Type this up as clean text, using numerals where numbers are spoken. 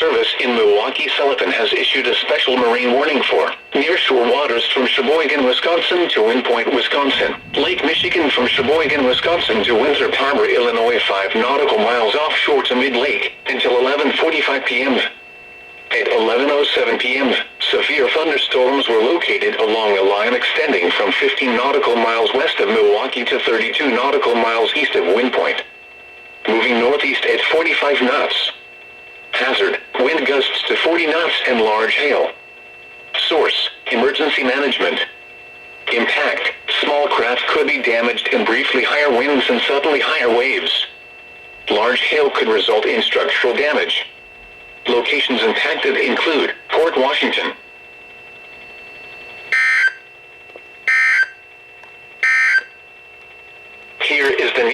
Service in Milwaukee Sullivan has issued a special marine warning for nearshore waters from Sheboygan, Wisconsin to Wind Point, Wisconsin, Lake Michigan from Sheboygan, Wisconsin to Winthrop Harbor, Illinois, 5 nautical miles offshore to mid-lake until 11:45 p.m. At 11:07 p.m., severe thunderstorms were located along a line extending from 15 nautical miles west of Milwaukee to 32 nautical miles east of Wind Point, moving northeast at 45 knots. Hazard, wind gusts to 40 knots and large hail. Source, emergency management. Impact, small craft could be damaged and briefly higher winds and suddenly higher waves. Large hail could result in structural damage. Locations impacted include Port Washington. Here is the